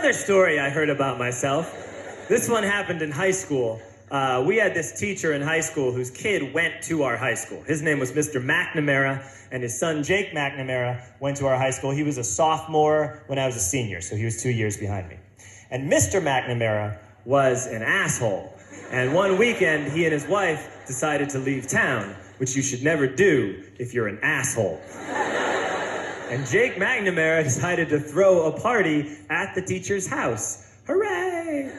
another story I heard about myself. This one happened in high school. We had this teacher in high school whose kid went to our high school. His name was Mr. McNamara, and his son Jake McNamara went to our high school. He was a sophomore when I was a senior, so he was 2 years behind me. And Mr. McNamara was an asshole. And one weekend, he and his wife decided to leave town, which you should never do if you're an asshole. And Jake McNamara decided to throw a party at the teacher's house. Hooray!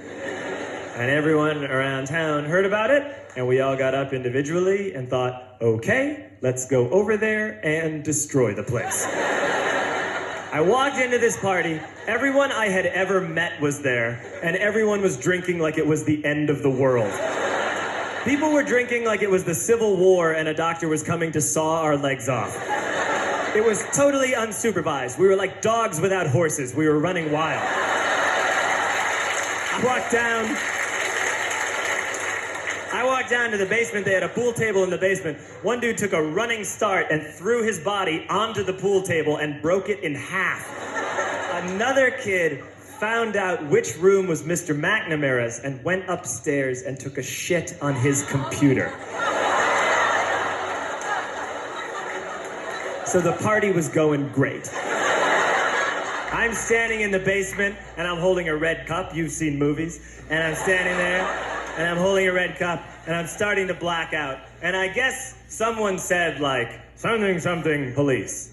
And everyone around town heard about it, and we all got up individually and thought, okay, let's go over there and destroy the place. I walked into this party, everyone I had ever met was there, and everyone was drinking like it was the end of the world. People were drinking like it was the Civil War and a doctor was coming to saw our legs off. It was totally unsupervised. We were like dogs without horses. We were running wild. I walked down to the basement. They had a pool table in the basement. One dude took a running start and threw his body onto the pool table and broke it in half. Another kid found out which room was Mr. McNamara's and went upstairs and took a shit on his computer. So the party was going great. I'm standing in the basement and I'm holding a red cup. You've seen movies. And I'm standing there and I'm holding a red cup and I'm starting to black out. And I guess someone said like, something, something, police.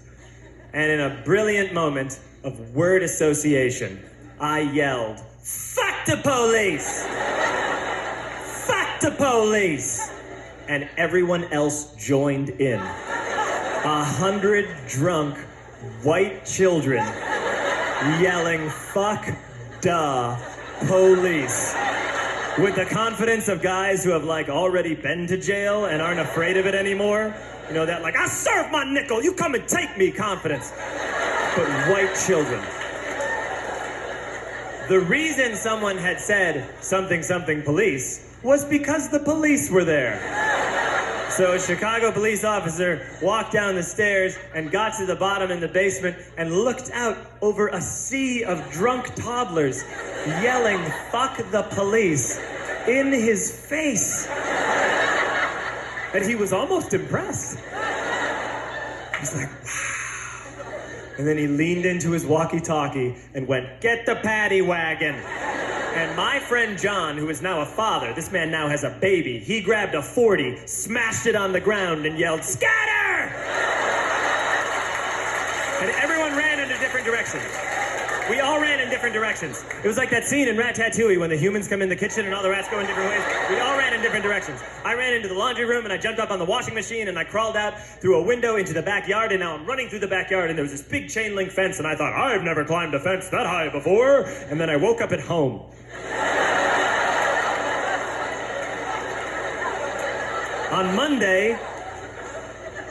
And in a brilliant moment of word association, I yelled, "Fuck the police! Fuck the police!" And everyone else joined in. 100 drunk white children yelling, "Fuck da police," with the confidence of guys who have like already been to jail and aren't afraid of it anymore. You know, that like, "I serve my nickel, you come and take me" confidence. But white children. The reason someone had said something, something, police was because the police were there. So a Chicago police officer walked down the stairs and got to the bottom in the basement and looked out over a sea of drunk toddlers yelling, "Fuck the police," in his face. And he was almost impressed. He's like, wow. And then he leaned into his walkie-talkie and went, "Get the paddy wagon." And my friend John, who is now a father, this man now has a baby, he grabbed a 40, smashed it on the ground, and yelled, "Scatter!" And everyone ran in a different direction. We all ran in different directions. It was like that scene in Ratatouille when the humans come in the kitchen and all the rats go in different ways. We all ran in different directions. I ran into the laundry room and I jumped up on the washing machine and I crawled out through a window into the backyard, and now I'm running through the backyard and there was this big chain link fence and I thought, I've never climbed a fence that high before. And then I woke up at home. On Monday,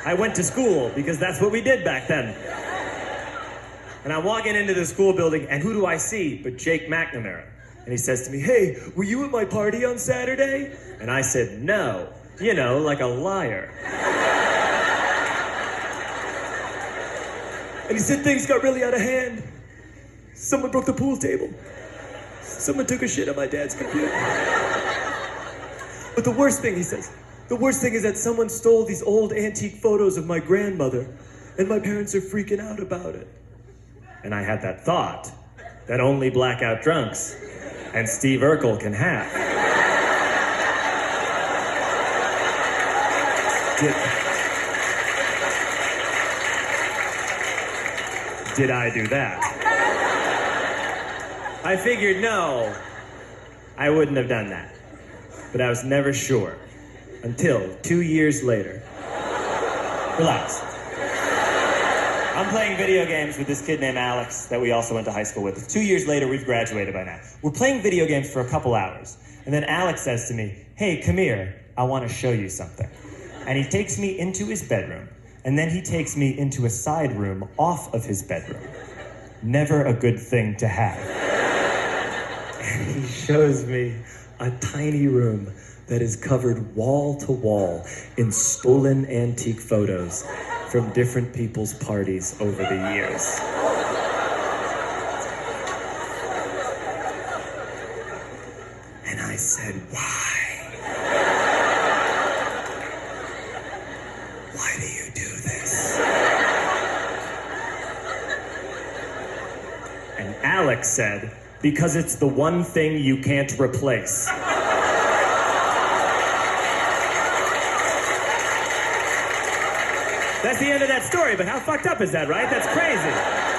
I went to school because that's what we did back then. And I'm walking into the school building, and who do I see but Jake McNamara? And he says to me, "Hey, were you at my party on Saturday?" And I said, "No." You know, like a liar. And he said, "Things got really out of hand. Someone broke the pool table. Someone took a shit on my dad's computer. But the worst thing," he says, "the worst thing is that someone stole these old antique photos of my grandmother, and my parents are freaking out about it." And I had that thought that only blackout drunks and Steve Urkel can have. Did I do that? I figured no, I wouldn't have done that. But I was never sure until 2 years later. Relax. I'm playing video games with this kid named Alex that we also went to high school with. 2 years later, we've graduated by now. We're playing video games for a couple hours. And then Alex says to me, "Hey, come here. I want to show you something." And he takes me into his bedroom. And then he takes me into a side room off of his bedroom. Never a good thing to have. And he shows me a tiny room that is covered wall to wall in stolen antique photos from different people's parties over the years. I said, why? Why do you do this? And Alex said, because it's the one thing you can't replace. That's the end of that story, but how fucked up is that, right? That's crazy.